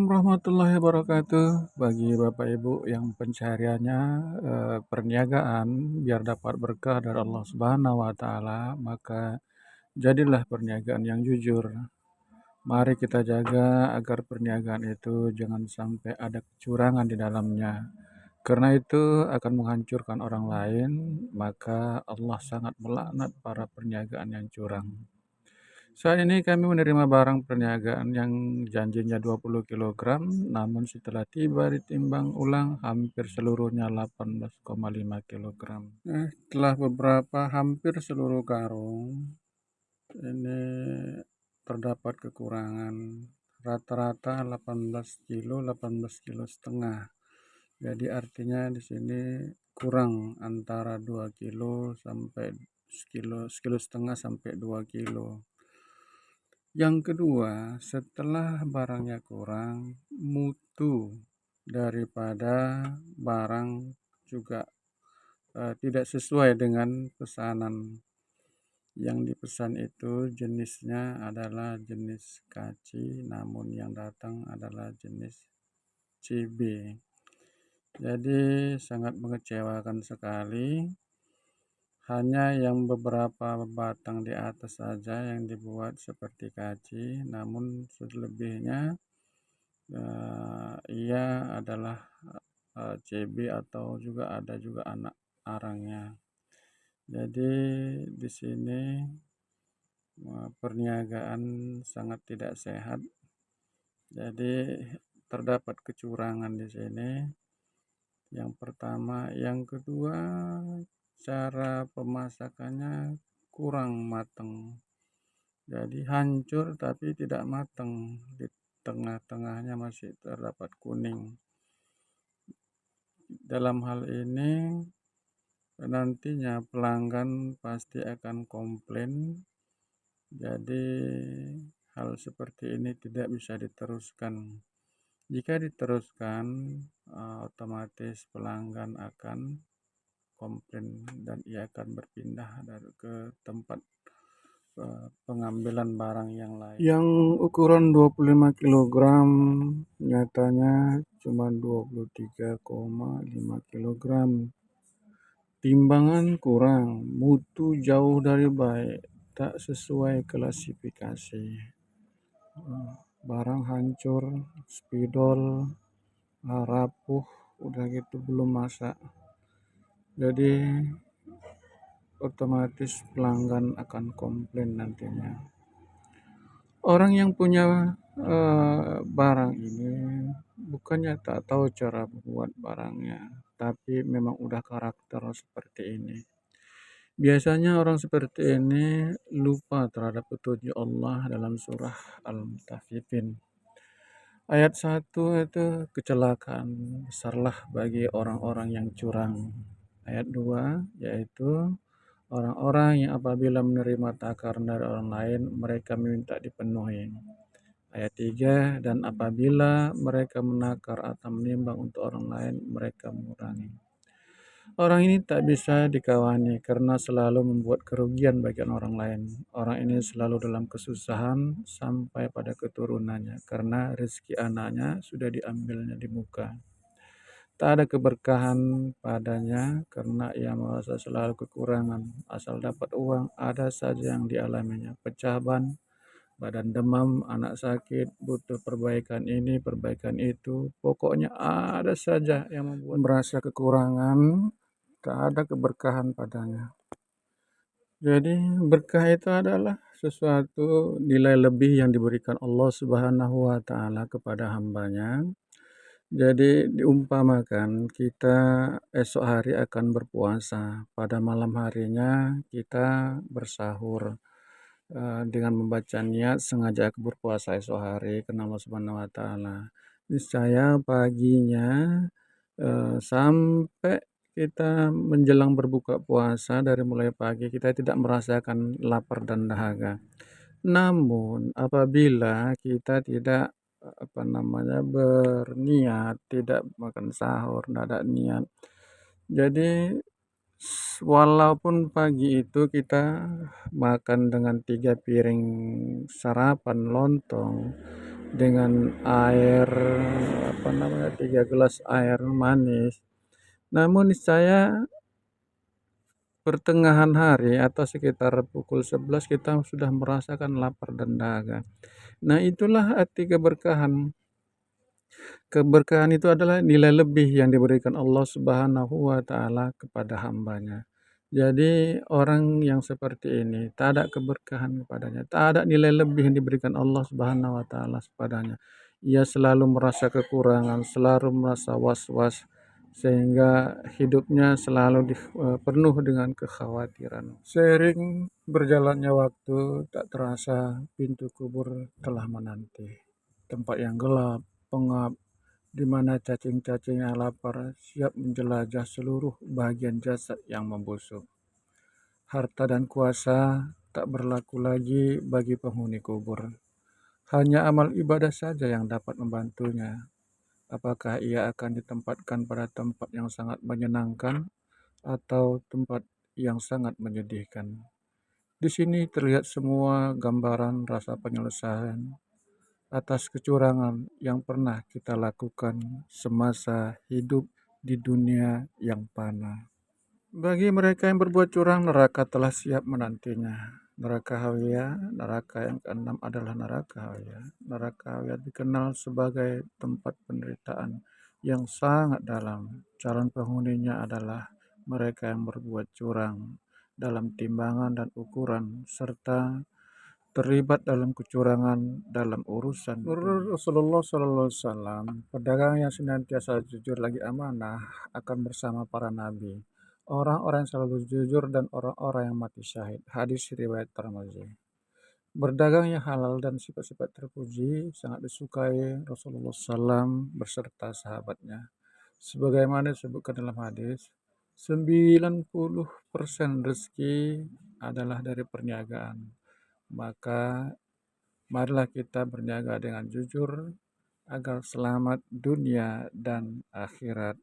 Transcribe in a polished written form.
Warahmatullahi Wabarakatuh. Bagi Bapak Ibu yang pencahariannya perniagaan biar dapat berkah dari Allah Subhanahu wa taala, maka jadilah perniagaan yang jujur. Mari kita jaga agar perniagaan itu jangan sampai ada kecurangan di dalamnya. Karena itu akan menghancurkan orang lain, maka Allah sangat melaknat para perniagaan yang curang. Saat ini kami menerima barang perniagaan yang janjinya 20 kilogram, namun setelah tiba ditimbang ulang hampir seluruhnya 18,5 kilogram. Setelah beberapa hampir seluruh karung, ini terdapat kekurangan rata-rata 18 kilo setengah. Jadi artinya di sini kurang antara 2 kilo sampai sekilo setengah sampai 2 kilo. Yang kedua, setelah barangnya kurang, mutu daripada barang juga tidak sesuai dengan pesanan. Yang dipesan itu jenisnya adalah jenis kaci, namun yang datang adalah jenis CB. Jadi sangat mengecewakan sekali. Hanya yang beberapa batang di atas saja yang dibuat seperti kaci, namun selebihnya ia adalah CB atau juga ada juga anak arangnya. Jadi di sini perniagaan sangat tidak sehat. Jadi terdapat kecurangan di sini. Yang pertama, yang kedua, cara pemasakannya kurang matang. Jadi hancur tapi tidak matang. Di tengah-tengahnya masih terdapat kuning. Dalam hal ini nantinya pelanggan pasti akan komplain. Jadi hal seperti ini tidak bisa diteruskan. Jika diteruskan, otomatis pelanggan akan komplain dan ia akan berpindah ke tempat pengambilan barang yang lain. Yang ukuran 25 kilogram nyatanya cuma 23,5 kilogram. Timbangan kurang, mutu jauh dari baik, tak sesuai klasifikasi. Barang hancur, spidol, rapuh, udah gitu belum masak. Jadi otomatis pelanggan akan komplain nantinya. Orang yang punya barang ini bukannya tak tahu cara membuat barangnya, tapi memang udah karakter seperti ini. Biasanya orang seperti ini lupa terhadap petunjuk Allah dalam surah Al-Mutaffifin. Ayat 1 itu kecelakaan besarlah bagi orang-orang yang curang. Ayat 2 yaitu orang-orang yang apabila menerima takaran dari orang lain mereka minta dipenuhi. Ayat 3, dan apabila mereka menakar atau menimbang untuk orang lain mereka mengurangi. Orang ini tak bisa dikawani karena selalu membuat kerugian bagi orang lain. Orang ini selalu dalam kesusahan sampai pada keturunannya karena rezeki anaknya sudah diambilnya di muka. Tak ada keberkahan padanya karena ia merasa selalu kekurangan. Asal dapat uang ada saja yang dialaminya. Pecah ban, badan demam, anak sakit, butuh perbaikan ini, perbaikan itu. Pokoknya ada saja yang membuat merasa kekurangan. Tak ada keberkahan padanya. Jadi berkah itu adalah sesuatu nilai lebih yang diberikan Allah Subhanahu wa taala kepada hambanya. Jadi diumpamakan kita esok hari akan berpuasa, pada malam harinya kita bersahur dengan membaca niat sengaja aku berpuasa esok hari karena Allah Subhanahu wa taala. Niscaya paginya sampai kita menjelang berbuka puasa dari mulai pagi kita tidak merasakan lapar dan dahaga. Namun apabila kita tidak berniat, tidak makan sahur, tidak ada niat. Jadi walaupun pagi itu kita makan dengan 3 piring sarapan lontong, dengan air, 3 gelas air manis. Namun niscaya pertengahan hari atau sekitar pukul 11 kita sudah merasakan lapar dan dahaga. Nah, itulah arti keberkahan. Keberkahan itu adalah nilai lebih yang diberikan Allah Subhanahu wa taala kepada hambanya. Jadi orang yang seperti ini tak ada keberkahan kepadanya, tak ada nilai lebih yang diberikan Allah Subhanahu wa taala kepadanya. Ia selalu merasa kekurangan, selalu merasa was-was sehingga hidupnya selalu penuh dengan kekhawatiran. Seiring berjalannya waktu, tak terasa pintu kubur telah menanti. Tempat yang gelap, pengap, di mana cacing-cacing yang lapar siap menjelajah seluruh bagian jasad yang membusuk. Harta dan kuasa tak berlaku lagi bagi penghuni kubur. Hanya amal ibadah saja yang dapat membantunya. Apakah ia akan ditempatkan pada tempat yang sangat menyenangkan atau tempat yang sangat menyedihkan? Di sini terlihat semua gambaran rasa penyelesaian atas kecurangan yang pernah kita lakukan semasa hidup di dunia yang fana. Bagi mereka yang berbuat curang, neraka telah siap menantinya. Neraka Hawiyah, neraka yang keenam adalah neraka Hawiyah. Neraka Hawiyah dikenal sebagai tempat penderitaan yang sangat dalam. Calon penghuninya adalah mereka yang berbuat curang dalam timbangan dan ukuran, serta terlibat dalam kecurangan dalam urusan. Menurut Rasulullah SAW, pedagang yang senantiasa jujur lagi amanah akan bersama para nabi, orang-orang yang selalu jujur dan orang-orang yang mati syahid. Hadis riwayat Tirmidzi. Berdagang yang halal dan sifat-sifat terpuji sangat disukai Rasulullah SAW beserta sahabatnya. Sebagaimana disebutkan dalam hadis, 90% rezeki adalah dari perniagaan. Maka marilah kita berniaga dengan jujur agar selamat dunia dan akhirat.